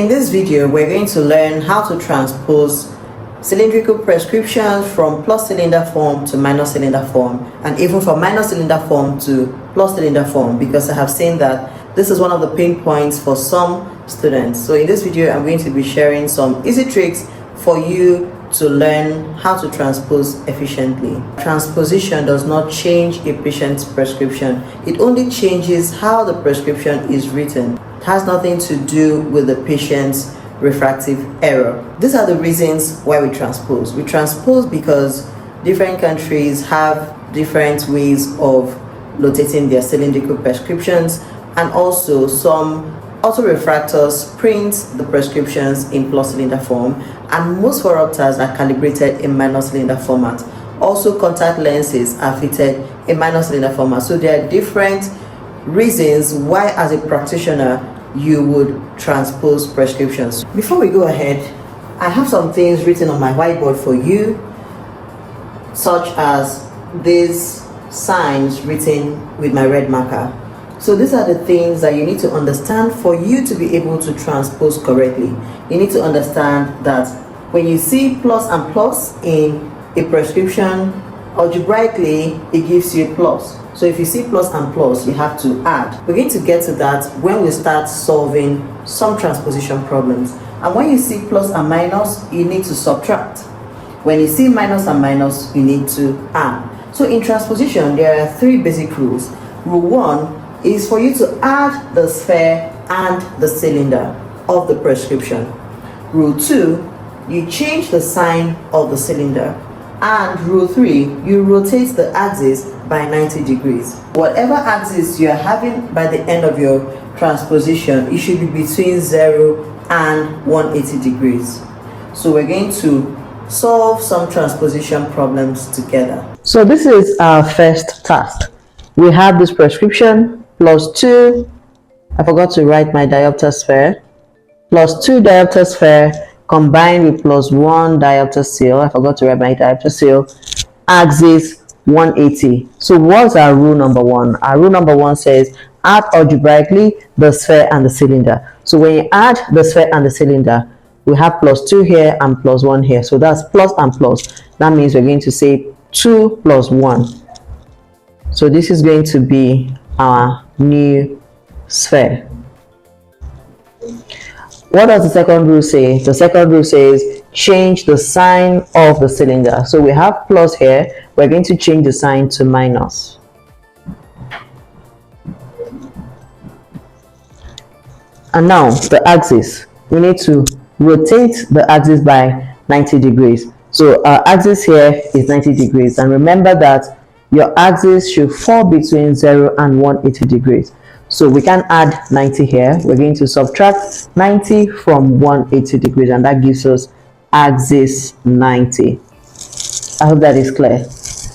In this video, we're going to learn how to transpose cylindrical prescriptions from plus cylinder form to minus cylinder form, and even from minus cylinder form to plus cylinder form, because I have seen that this is one of the pain points for some students. So in this video, I'm going to be sharing some easy tricks for you to learn how to transpose efficiently. Transposition does not change a patient's prescription. It only changes how the prescription is written. It has nothing to do with the patient's refractive error. These are the reasons why we transpose. We transpose because different countries have different ways of notating their cylindrical prescriptions, and also some autorefractors print the prescriptions in plus cylinder form, and most phoropters are calibrated in minus cylinder format. Also, contact lenses are fitted in minus cylinder format. So there are different reasons why, as a practitioner, you would transpose prescriptions. Before we go ahead, I have some things written on my whiteboard for you, such as these signs written with my red marker. So these are the things that you need to understand for you to be able to transpose correctly. You need to understand that when you see plus and plus in a prescription, algebraically it gives you plus. So if you see plus and plus, you have to add. We're going to get to that when we start solving some transposition problems. And when you see plus and minus, you need to subtract. When you see minus and minus, you need to add. So in transposition, there are three basic rules. Rule 1 is for you to add the sphere and the cylinder of the prescription. Rule 2, you change the sign of the cylinder. And rule 3, you rotate the axis by 90 degrees. Whatever axis you are having by the end of your transposition, it should be between 0 and 180 degrees. So we're going to solve some transposition problems together. So this is our first task. We have this prescription plus 2, I forgot to write my diopter sphere, plus 2 diopter sphere combined with plus 1 diopter seal, I forgot to write my diopter seal, axis 180. So what's our rule number 1? Our rule number 1 says add algebraically the sphere and the cylinder. So when you add the sphere and the cylinder, we have plus 2 here and plus 1 here. So that's plus and plus. That means we're going to say 2 plus 1. So this is going to be our new sphere. What does the second rule say? The second rule says change the sign of the cylinder. So we have plus here, we're going to change the sign to minus. And now the axis, we need to rotate the axis by 90 degrees. So our axis here is 90 degrees, and remember that your axis should fall between 0 and 180 degrees. So we can add 90 here. We're going to subtract 90 from 180 degrees, and that gives us axis 90. I hope that is clear.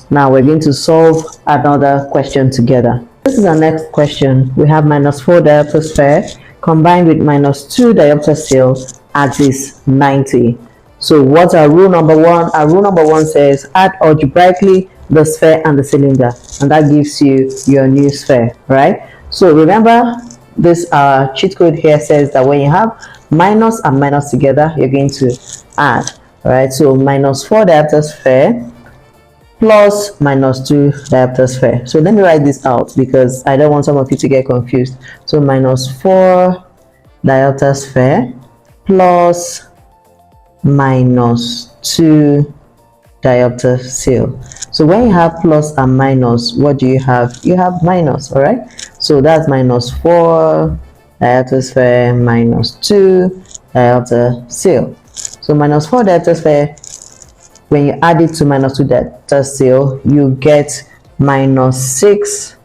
Now we're going to solve another question together. This is our next question. We have minus 4 diopter sphere combined with minus 2 diopter seal, axis 90. So what's our rule number 1? Our rule number 1 says add algebraically the sphere and the cylinder, and that gives you your new sphere, right? So remember, this cheat code here says that when you have minus and minus together, you're going to add, right? So minus 4 diopter sphere plus minus 2 diopter sphere. So let me write this out because I don't want some of you to get confused. So minus 4 diopter sphere plus minus 2 diopter seal. So when you have plus and minus, what do you have? You have minus, all right? So that's minus 4 diopter sphere minus 2 diopter seal. So minus 4 diopter sphere, when you add it to minus 2 diopter seal, you get minus 6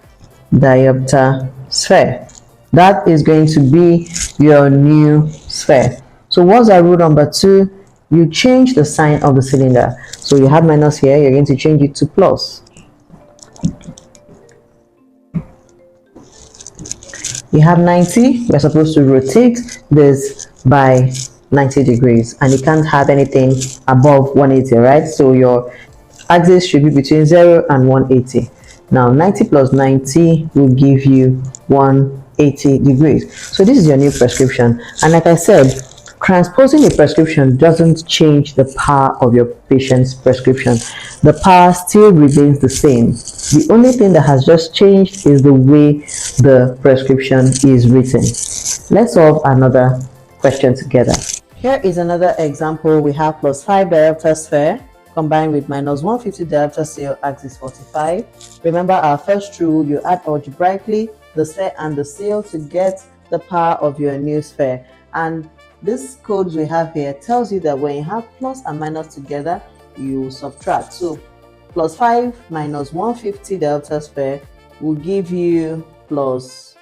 diopter sphere. That is going to be your new sphere. So what's our rule number 2? You change the sign of the cylinder. So you have minus here, you're going to change it to plus. You have 90, we're supposed to rotate this by 90 degrees, and you can't have anything above 180, right? So your axis should be between 0 and 180. Now 90 plus 90 will give you 180 degrees. So this is your new prescription, and like I said, transposing a prescription doesn't change the power of your patient's prescription. The power still remains the same. The only thing that has just changed is the way the prescription is written. Let's solve another question together. Here is another example. We have plus 5 diopter sphere combined with minus 150 diopter sail axis 45. Remember our first rule, you add algebraically the sphere and the sail to get the power of your new sphere. And this code we have here tells you that when you have plus and minus together, you subtract. So plus 5 minus 150 diopter sphere will give you plus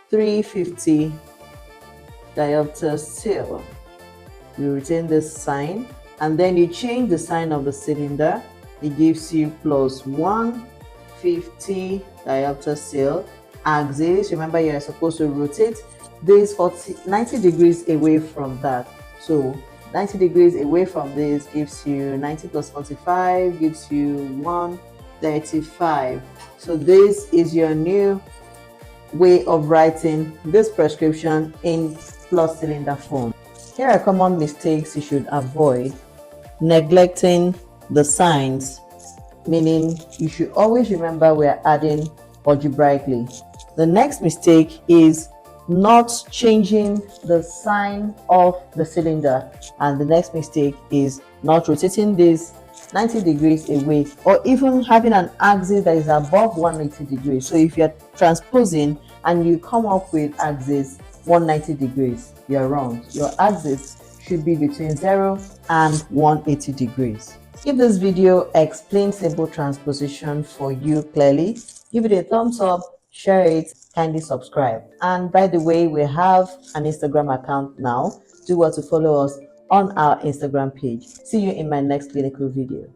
350 diopter sail. You retain this sign and then you change the sign of the cylinder. It gives you plus 150 diopter sail axis. Remember, you're supposed to rotate this 90 degrees away from that. So 90 degrees away from this gives you 90 plus 45 gives you 135. So this is your new way of writing this prescription in plus cylinder form. Here are common mistakes you should avoid. Neglecting the signs, meaning you should always remember we're adding algebraically. The next mistake is not changing the sign of the cylinder, and the next mistake is not rotating this 90 degrees away or even having an axis that is above 180 degrees. So if you're transposing and you come up with axis 190 degrees, you're wrong. Your axis should be between 0 and 180 degrees. If this video explains simple transposition for you clearly, give it a thumbs up, share it, kindly subscribe. And by the way, we have an Instagram account now. Do well to follow us on our Instagram page. See you in my next clinical video.